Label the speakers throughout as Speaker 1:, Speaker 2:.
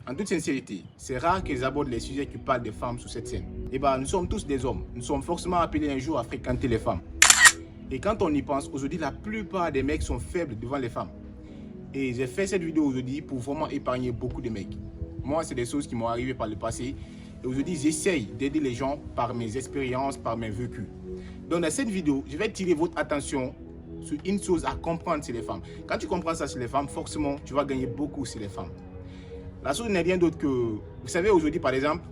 Speaker 1: En toute sincérité, c'est rare qu'ils abordent les sujets qui parlent des femmes sur cette scène. Eh bien, nous sommes tous des hommes. Nous sommes forcément appelés un jour à fréquenter les femmes. Et quand on y pense, aujourd'hui, la plupart des mecs sont faibles devant les femmes. Et j'ai fait cette vidéo aujourd'hui pour vraiment épargner beaucoup de mecs. Moi, c'est des choses qui m'ont arrivé par le passé. Et aujourd'hui, j'essaye d'aider les gens par mes expériences, par mes vécus. Donc, dans cette vidéo, je vais tirer votre attention sur une chose à comprendre chez les femmes. Quand tu comprends ça chez les femmes, forcément, tu vas gagner beaucoup chez les femmes. La chose n'est rien d'autre que... Vous savez, aujourd'hui, par exemple,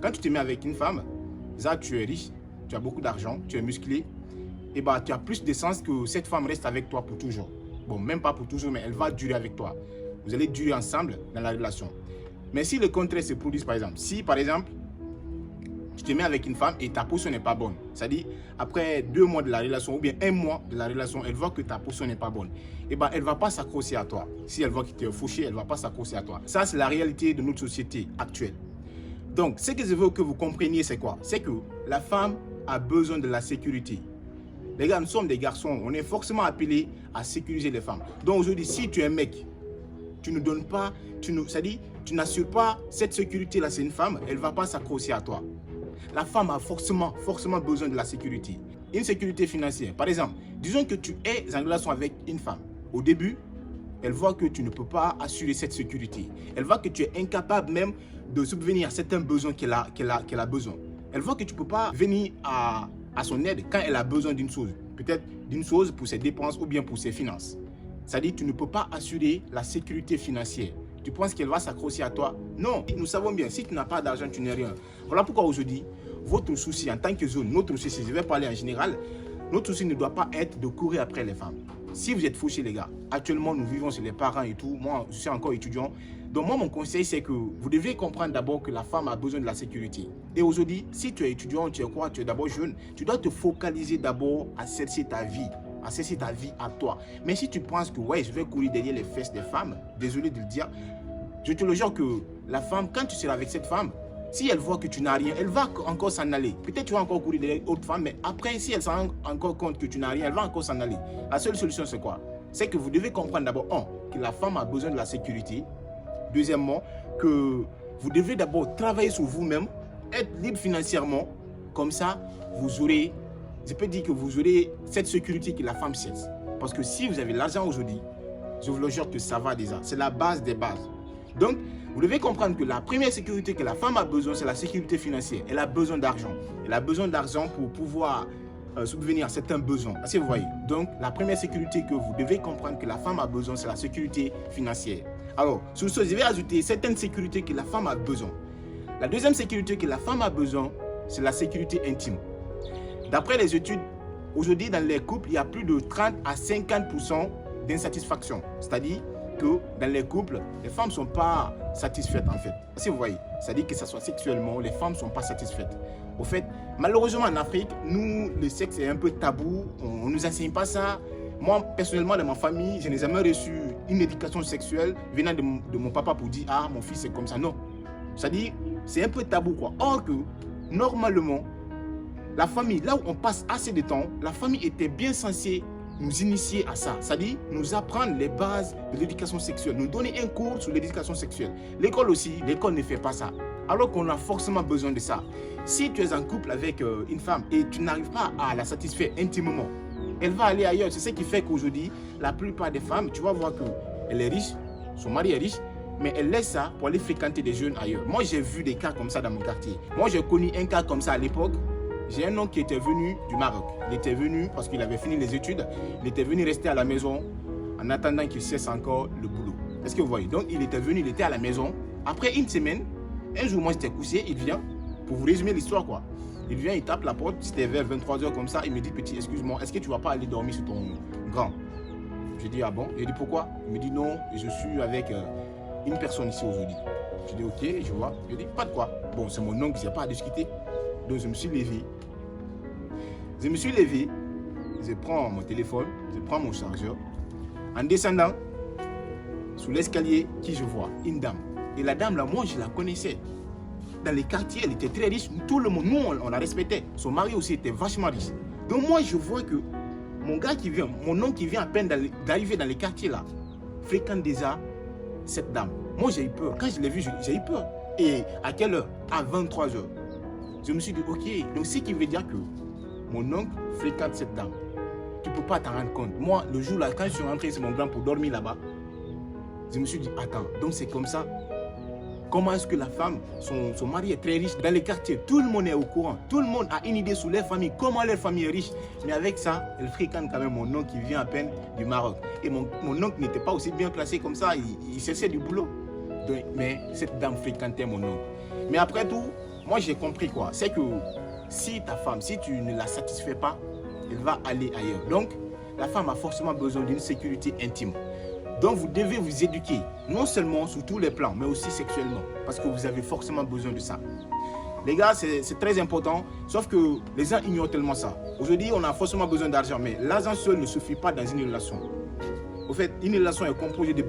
Speaker 1: quand tu te mets avec une femme, ça, tu es riche, tu as beaucoup d'argent, tu es musclé, et bah, tu as plus de chances que cette femme reste avec toi pour toujours. Bon, même pas pour toujours, mais elle va durer avec toi. Vous allez durer ensemble dans la relation. Mais si le contraire se produit, par exemple, si, par exemple, tu te mets avec une femme et ta position n'est pas bonne, c'est-à-dire, après 2 mois de la relation ou bien 1 mois de la relation, elle voit que ta position n'est pas bonne, et ben, elle ne va pas s'accrocher à toi. Si elle voit que tu es fauché, elle ne va pas s'accrocher à toi. Ça, c'est la réalité de notre société actuelle. Donc, ce que je veux que vous compreniez, c'est quoi? C'est que la femme a besoin de la sécurité. Les gars, nous sommes des garçons, on est forcément appelés à sécuriser les femmes. Donc aujourd'hui, si tu es un mec, tu ne donnes pas, c'est-à-dire, tu n'assures pas cette sécurité-là, c'est une femme, elle ne va pas s'accrocher à toi. La femme a forcément besoin de la sécurité. Une sécurité financière. Par exemple, disons que tu es en relation avec une femme. Au début, elle voit que tu ne peux pas assurer cette sécurité. Elle voit que tu es incapable même de subvenir à certains besoins qu'elle a besoin. Elle voit que tu ne peux pas venir à son aide quand elle a besoin d'une chose. Peut-être d'une chose pour ses dépenses ou bien pour ses finances. C'est-à-dire que tu ne peux pas assurer la sécurité financière. Tu penses qu'elle va s'accrocher à toi? Non, nous savons bien, si tu n'as pas d'argent, tu n'es rien. Voilà pourquoi aujourd'hui, votre souci en tant que zone, notre souci, je vais parler en général, notre souci ne doit pas être de courir après les femmes. Si vous êtes fauchés les gars, actuellement nous vivons chez les parents et tout, moi je suis encore étudiant. Donc moi mon conseil c'est que vous devez comprendre d'abord que la femme a besoin de la sécurité. Et aujourd'hui, si tu es étudiant, tu es quoi, tu es d'abord jeune, tu dois te focaliser d'abord à chercher ta vie. À cesser ta vie à toi. Mais si tu penses que ouais, je vais courir derrière les fesses des femmes, désolé de le dire, je te le jure que la femme, quand tu seras avec cette femme, si elle voit que tu n'as rien, elle va encore s'en aller. Peut-être tu vas encore courir derrière autre femme, mais après, si elle s'en rend encore compte que tu n'as rien, elle va encore s'en aller. La seule solution, c'est quoi? C'est que vous devez comprendre d'abord, que la femme a besoin de la sécurité. Deuxièmement, que vous devez d'abord travailler sur vous-même, être libre financièrement. Comme ça, vous aurez... Je peux dire que vous aurez cette sécurité que la femme cherche. Parce que si vous avez l'argent aujourd'hui, je vous le jure que ça va déjà. C'est la base des bases. Donc, vous devez comprendre que la première sécurité que la femme a besoin, c'est la sécurité financière. Elle a besoin d'argent. Elle a besoin d'argent pour pouvoir subvenir à certains besoins. Est-ce que vous voyez? Donc, la première sécurité que vous devez comprendre que la femme a besoin, c'est la sécurité financière. Alors, sur ce, je vais ajouter certaines sécurités que la femme a besoin. La deuxième sécurité que la femme a besoin, c'est la sécurité intime. D'après les études, aujourd'hui dans les couples, il y a plus de 30 à 50% d'insatisfaction. C'est-à-dire que dans les couples, les femmes ne sont pas satisfaites en fait. Si vous voyez, c'est-à-dire que ce soit sexuellement, les femmes ne sont pas satisfaites. Au fait, malheureusement en Afrique, nous, le sexe est un peu tabou. On ne nous enseigne pas ça. Moi, personnellement, dans ma famille, je n'ai jamais reçu une éducation sexuelle venant de mon papa pour dire « Ah, mon fils, c'est comme ça ». Non. C'est-à-dire, c'est un peu tabou quoi. Or que, normalement, la famille, là où on passe assez de temps, la famille était bien censée nous initier à ça. C'est-à-dire nous apprendre les bases de l'éducation sexuelle, nous donner un cours sur l'éducation sexuelle. L'école aussi, l'école ne fait pas ça. Alors qu'on a forcément besoin de ça. Si tu es en couple avec une femme et tu n'arrives pas à la satisfaire intimement, elle va aller ailleurs. C'est ce qui fait qu'aujourd'hui, la plupart des femmes, tu vas voir qu'elle est riche, son mari est riche, mais elle laisse ça pour aller fréquenter des jeunes ailleurs. Moi, j'ai vu des cas comme ça dans mon quartier. Moi, j'ai connu un cas comme ça à l'époque. J'ai un oncle qui était venu du Maroc. Il était venu parce qu'il avait fini les études. Il était venu rester à la maison en attendant qu'il cesse encore le boulot. Est-ce que vous voyez? Donc, il était venu, il était à la maison. Après une semaine, un jour, moi, j'étais couché. Il vient, pour vous résumer l'histoire, quoi. Il vient, il tape la porte. C'était vers 23 h comme ça. Il me dit, petit, excuse-moi, est-ce que tu ne vas pas aller dormir sur ton grand? Je dis, ah bon? Il dit, pourquoi? Il me dit, non, je suis avec une personne ici aujourd'hui. Je dis, ok, je vois. Je dis, pas de quoi. Bon, c'est mon oncle, je n'ai pas à discuter. Donc, je me suis levé. Je prends mon téléphone, je prends mon chargeur. En descendant, sous l'escalier, qui je vois? Une dame. Et la dame, là, moi, je la connaissais. Dans les quartiers, elle était très riche. Tout le monde, nous, on la respectait. Son mari aussi était vachement riche. Donc, moi, je vois que mon gars qui vient, mon oncle qui vient à peine d'arriver dans les quartiers, là, fréquente déjà cette dame. Moi, j'ai eu peur. Quand je l'ai vu, j'ai eu peur. Et à quelle heure? À 23 h. Je me suis dit, ok, donc ce qui veut dire que mon oncle fréquente cette dame. Tu ne peux pas t'en rendre compte. Moi, le jour là, quand je suis rentré chez mon grand pour dormir là-bas, je me suis dit, attends, donc c'est comme ça. Comment est-ce que la femme, son mari est très riche dans les quartiers? Tout le monde est au courant. Tout le monde a une idée sur leur famille, comment leur famille est riche. Mais avec ça, elle fréquente quand même mon oncle qui vient à peine du Maroc. Et mon oncle n'était pas aussi bien placé comme ça. Il cessait du boulot. Donc, mais cette dame fréquentait mon oncle. Mais après tout, moi j'ai compris quoi. C'est que si ta femme, si tu ne la satisfais pas, elle va aller ailleurs. Donc, la femme a forcément besoin d'une sécurité intime. Donc, vous devez vous éduquer, non seulement sur tous les plans, mais aussi sexuellement, parce que vous avez forcément besoin de ça. Les gars, c'est très important, sauf que les gens ignorent tellement ça. Aujourd'hui, on a forcément besoin d'argent, mais l'argent seul ne suffit pas dans une relation. Au fait, une relation est composée de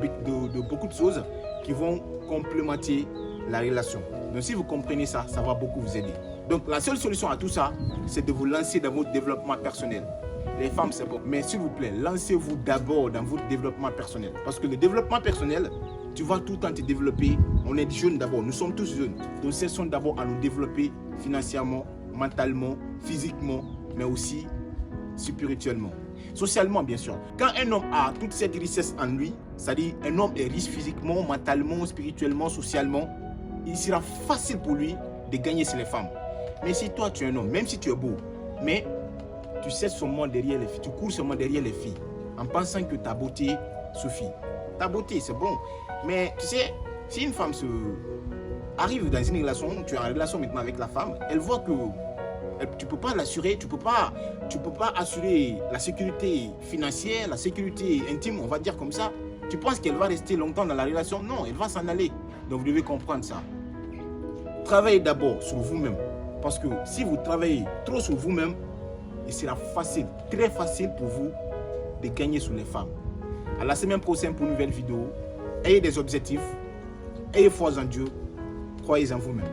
Speaker 1: beaucoup de choses qui vont complémenter la relation. Donc, si vous comprenez ça, ça va beaucoup vous aider. Donc, la seule solution à tout ça, c'est de vous lancer dans votre développement personnel. Les femmes, c'est bon. Mais s'il vous plaît, lancez-vous d'abord dans votre développement personnel. Parce que le développement personnel, tu vas tout le temps te développer. On est jeunes d'abord, nous sommes tous jeunes. Donc, cessons d'abord à nous développer financièrement, mentalement, physiquement, mais aussi spirituellement. Socialement, bien sûr. Quand un homme a toute cette richesse en lui, c'est-à-dire un homme est riche physiquement, mentalement, spirituellement, socialement, il sera facile pour lui de gagner sur les femmes. Mais si toi, tu es un homme, même si tu es beau, mais tu sais seulement derrière les filles, tu cours seulement derrière les filles, en pensant que ta beauté suffit. Ta beauté, c'est bon. Mais tu sais, si une femme arrive dans une relation, tu es en relation maintenant avec la femme, elle voit que tu ne peux pas l'assurer, tu peux pas assurer la sécurité financière, la sécurité intime, on va dire comme ça. Tu penses qu'elle va rester longtemps dans la relation? Non, elle va s'en aller. Donc vous devez comprendre ça. Travaillez d'abord sur vous-même. Parce que si vous travaillez trop sur vous-même, il sera facile, très facile pour vous de gagner sur les femmes. À la semaine prochaine pour une nouvelle vidéo. Ayez des objectifs, ayez foi en Dieu, croyez en vous-même.